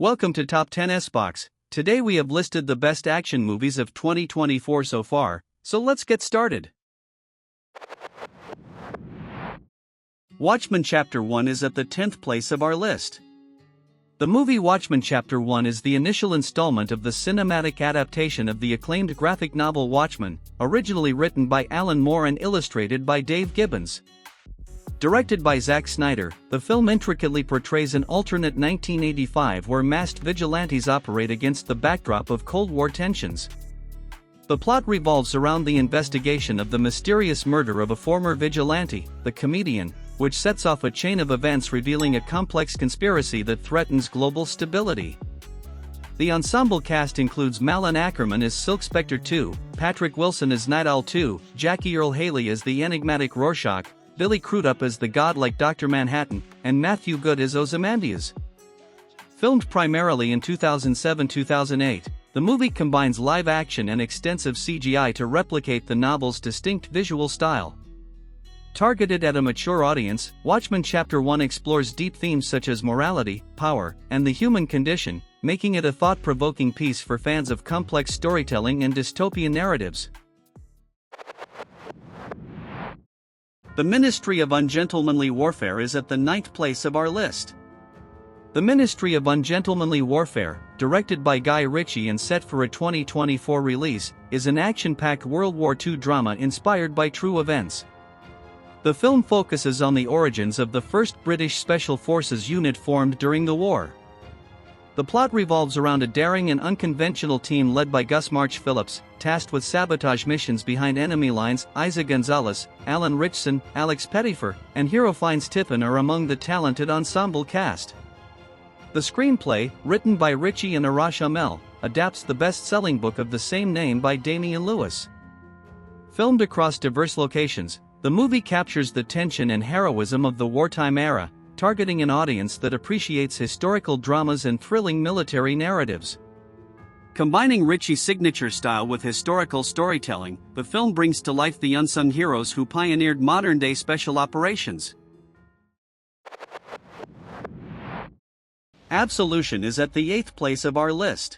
Welcome to Top10s Box. Today we have listed the best action movies of 2024 so far, so let's get started. Watchmen Chapter 1 is at the 10th place of our list. The movie Watchmen Chapter 1 is the initial installment of the cinematic adaptation of the acclaimed graphic novel Watchmen, originally written by Alan Moore and illustrated by Dave Gibbons. Directed by Zack Snyder, the film intricately portrays an alternate 1985 where masked vigilantes operate against the backdrop of Cold War tensions. The plot revolves around the investigation of the mysterious murder of a former vigilante, the Comedian, which sets off a chain of events revealing a complex conspiracy that threatens global stability. The ensemble cast includes Malin Ackerman as Silk Spectre 2, Patrick Wilson as Night Owl 2, Jackie Earle Haley as the enigmatic Rorschach, Billy Crudup as the godlike Dr. Manhattan, and Matthew Good as Ozymandias. Filmed primarily in 2007-2008, the movie combines live action and extensive CGI to replicate the novel's distinct visual style. Targeted at a mature audience, Watchmen Chapter 1 explores deep themes such as morality, power, and the human condition, making it a thought-provoking piece for fans of complex storytelling and dystopian narratives. The Ministry of Ungentlemanly Warfare is at the 9th place of our list. The Ministry of Ungentlemanly Warfare, directed by Guy Ritchie and set for a 2024 release, is an action-packed World War II drama inspired by true events. The film focuses on the origins of the first British Special Forces unit formed during the war. The plot revolves around a daring and unconventional team led by Gus March Phillips, tasked with sabotage missions behind enemy lines. Isa Gonzalez, Alan Ritchson, Alex Pettyfer, and Hero Fiennes Tiffin are among the talented ensemble cast. The screenplay, written by Ritchie and Arash Amel, adapts the best-selling book of the same name by Damian Lewis. Filmed across diverse locations, the movie captures the tension and heroism of the wartime era, targeting an audience that appreciates historical dramas and thrilling military narratives. Combining Ritchie's signature style with historical storytelling, the film brings to life the unsung heroes who pioneered modern-day special operations. Absolution is at the 8th place of our list.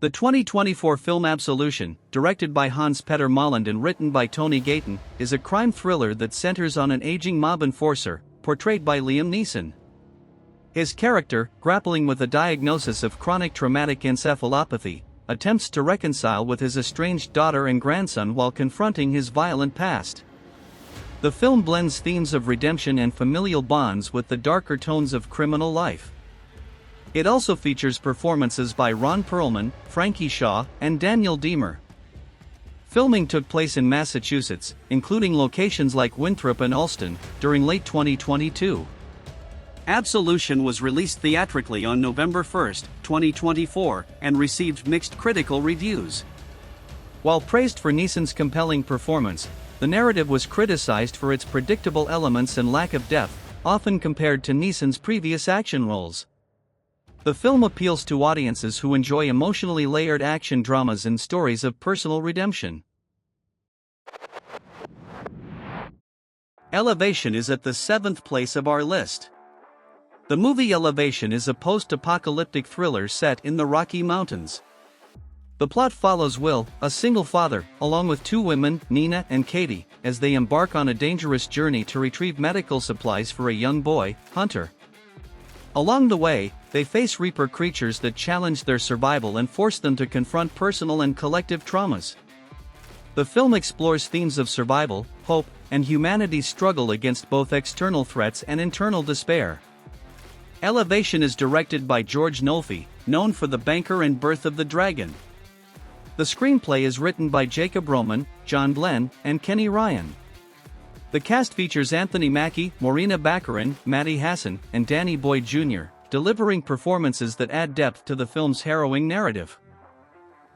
The 2024 film Absolution, directed by Hans-Peter Molland and written by Tony Gayton, is a crime thriller that centers on an aging mob enforcer, portrayed by Liam Neeson. His character, grappling with a diagnosis of chronic traumatic encephalopathy, attempts to reconcile with his estranged daughter and grandson while confronting his violent past. The film blends themes of redemption and familial bonds with the darker tones of criminal life. It also features performances by Ron Perlman, Frankie Shaw, and Daniel Diemer. Filming took place in Massachusetts, including locations like Winthrop and Allston, during late 2022. Absolution was released theatrically on November 1, 2024, and received mixed critical reviews. While praised for Neeson's compelling performance, the narrative was criticized for its predictable elements and lack of depth, often compared to Neeson's previous action roles. The film appeals to audiences who enjoy emotionally layered action dramas and stories of personal redemption. Elevation is at the 7th place of our list. The movie Elevation is a post-apocalyptic thriller set in the Rocky Mountains. The plot follows Will, a single father, along with two women, Nina and Katie, as they embark on a dangerous journey to retrieve medical supplies for a young boy, Hunter. Along the way, they face Reaper creatures that challenge their survival and force them to confront personal and collective traumas. The film explores themes of survival, hope, and humanity's struggle against both external threats and internal despair. Elevation is directed by George Nolfi, known for The Banker and Birth of the Dragon. The screenplay is written by Jacob Roman, John Glenn, and Kenny Ryan. The cast features Anthony Mackie, Morena Baccarin, Maddie Hassan, and Danny Boyd Jr., delivering performances that add depth to the film's harrowing narrative.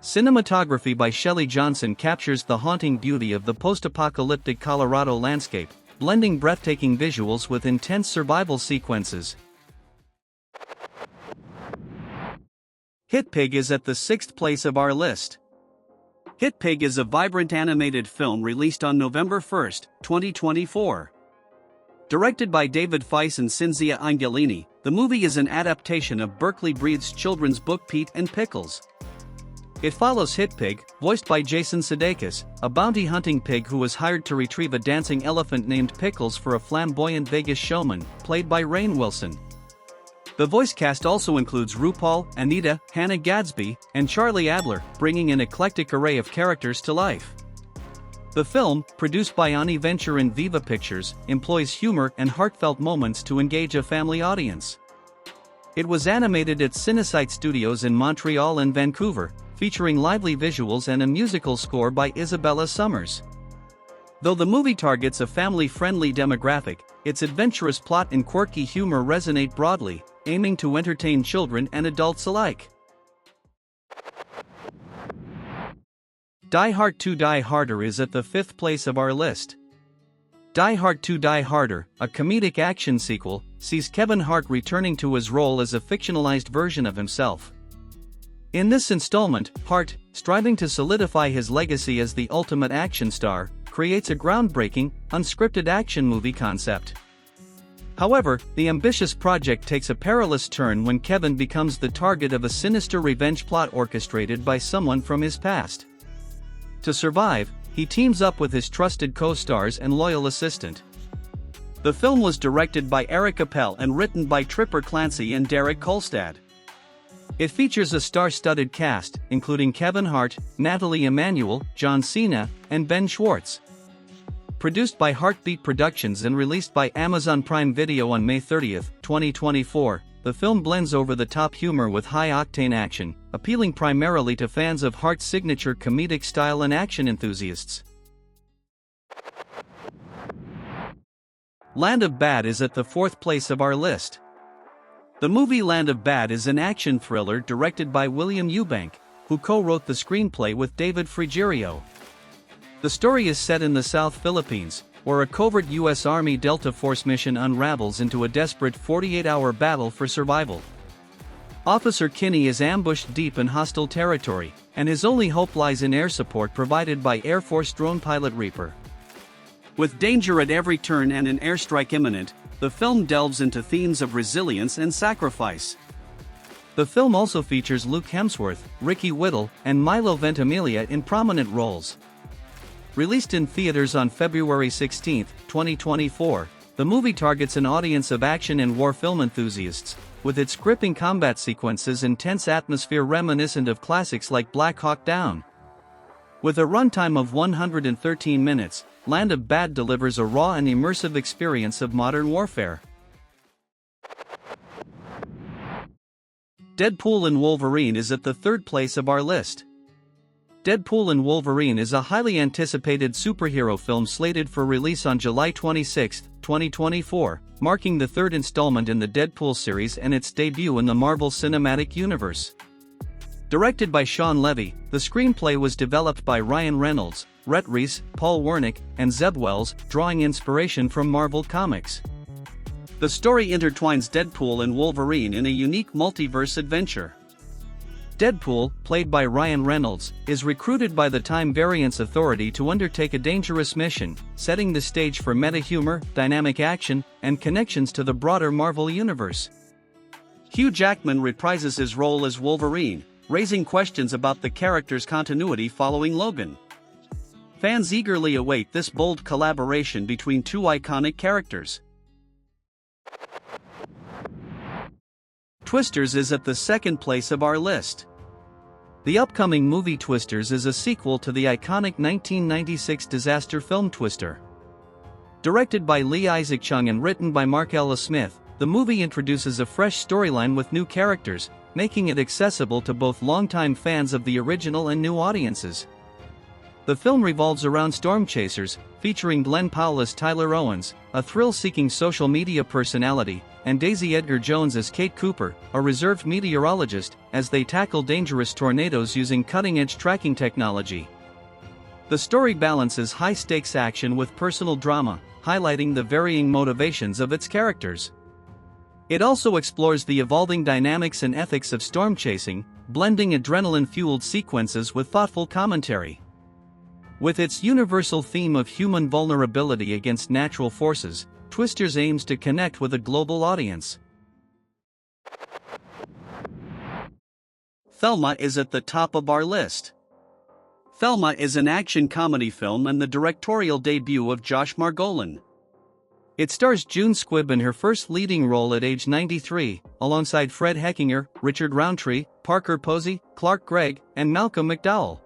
Cinematography by Shelley Johnson captures the haunting beauty of the post-apocalyptic Colorado landscape, blending breathtaking visuals with intense survival sequences. Hitpig is at the 6th place of our list. Hitpig is a vibrant animated film released on November 1, 2024. Directed by David Feiss and Cinzia Ungentlemanly, the movie is an adaptation of Berkeley Breath's children's book Pete and Pickles. It follows Hitpig, voiced by Jason Sudeikis, a bounty-hunting pig who was hired to retrieve a dancing elephant named Pickles for a flamboyant Vegas showman, played by Rainn Wilson. The voice cast also includes RuPaul, Anita, Hannah Gadsby, and Charlie Adler, bringing an eclectic array of characters to life. The film, produced by Ani Venture and Viva Pictures, employs humor and heartfelt moments to engage a family audience. It was animated at Cinesight Studios in Montreal and Vancouver, featuring lively visuals and a musical score by Isabella Summers. Though the movie targets a family-friendly demographic, its adventurous plot and quirky humor resonate broadly, aiming to entertain children and adults alike. Die Hard 2 Die Harder is at the 5th place of our list. Die Hard 2 Die Harder, a comedic action sequel, sees Kevin Hart returning to his role as a fictionalized version of himself. In this installment, Hart, striving to solidify his legacy as the ultimate action star, creates a groundbreaking, unscripted action movie concept. However, the ambitious project takes a perilous turn when Kevin becomes the target of a sinister revenge plot orchestrated by someone from his past. To survive, he teams up with his trusted co-stars and loyal assistant. The film was directed by Eric Appel and written by Tripper Clancy and Derek Kolstad. It features a star-studded cast, including Kevin Hart, Natalie Emmanuel, John Cena, and Ben Schwartz. Produced by Heartbeat Productions and released by Amazon Prime Video on May 30, 2024, the film blends over-the-top humor with high-octane action, appealing primarily to fans of Hart's signature comedic style and action enthusiasts. Land of Bad is at the 4th place of our list. The movie Land of Bad is an action thriller directed by William Eubank, who co-wrote the screenplay with David Frigerio. The story is set in the South Philippines, where a covert U.S. Army Delta Force mission unravels into a desperate 48-hour battle for survival. Officer Kinney is ambushed deep in hostile territory, and his only hope lies in air support provided by Air Force drone pilot Reaper. With danger at every turn and an airstrike imminent, the film delves into themes of resilience and sacrifice. The film also features Luke Hemsworth, Ricky Whittle, and Milo Ventimiglia in prominent roles. Released in theaters on February 16, 2024, the movie targets an audience of action and war film enthusiasts, with its gripping combat sequences and tense atmosphere reminiscent of classics like Black Hawk Down. With a runtime of 113 minutes, Land of Bad delivers a raw and immersive experience of modern warfare. Deadpool and Wolverine is at the 3rd place of our list. Deadpool and Wolverine is a highly anticipated superhero film slated for release on July 26, 2024, marking the 3rd installment in the Deadpool series and its debut in the Marvel Cinematic Universe. Directed by Sean Levy, the screenplay was developed by Ryan Reynolds, Rhett Reese, Paul Wernick, and Zeb Wells, drawing inspiration from Marvel Comics. The story intertwines Deadpool and Wolverine in a unique multiverse adventure. Deadpool, played by Ryan Reynolds, is recruited by the Time Variance Authority to undertake a dangerous mission, setting the stage for meta-humor, dynamic action, and connections to the broader Marvel universe. Hugh Jackman reprises his role as Wolverine, raising questions about the character's continuity following Logan. Fans eagerly await this bold collaboration between two iconic characters. Twisters is at the 2nd place of our list. The upcoming movie Twisters is a sequel to the iconic 1996 disaster film Twister. Directed by Lee Isaac Chung and written by Mark Ella Smith, the movie introduces a fresh storyline with new characters, making it accessible to both longtime fans of the original and new audiences. The film revolves around storm chasers, featuring Glenn Powell as Tyler Owens, a thrill-seeking social media personality, and Daisy Edgar Jones as Kate Cooper, a reserved meteorologist, as they tackle dangerous tornadoes using cutting-edge tracking technology. The story balances high-stakes action with personal drama, highlighting the varying motivations of its characters. It also explores the evolving dynamics and ethics of storm chasing, blending adrenaline-fueled sequences with thoughtful commentary. With its universal theme of human vulnerability against natural forces, Twisters aims to connect with a global audience. Thelma is at the top of our list. Thelma is an action comedy film and the directorial debut of Josh Margolin. It stars June Squibb in her first leading role at age 93, alongside Fred Heckinger, Richard Roundtree, Parker Posey, Clark Gregg, and Malcolm McDowell.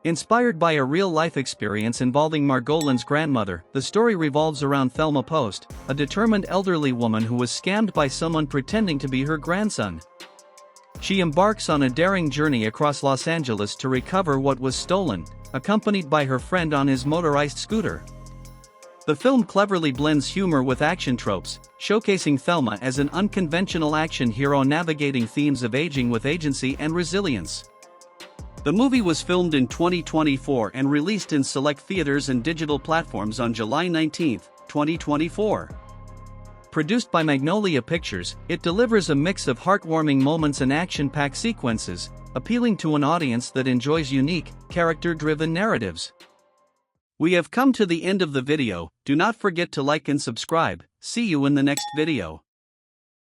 Inspired by a real-life experience involving Margolin's grandmother, the story revolves around Thelma Post, a determined elderly woman who was scammed by someone pretending to be her grandson. She embarks on a daring journey across Los Angeles to recover what was stolen, accompanied by her friend on his motorized scooter. The film cleverly blends humor with action tropes, showcasing Thelma as an unconventional action hero navigating themes of aging with agency and resilience. The movie was filmed in 2024 and released in select theaters and digital platforms on July 19, 2024. Produced by Magnolia Pictures, it delivers a mix of heartwarming moments and action-packed sequences, appealing to an audience that enjoys unique, character-driven narratives. We have come to the end of the video. Do not forget to like and subscribe. See you in the next video.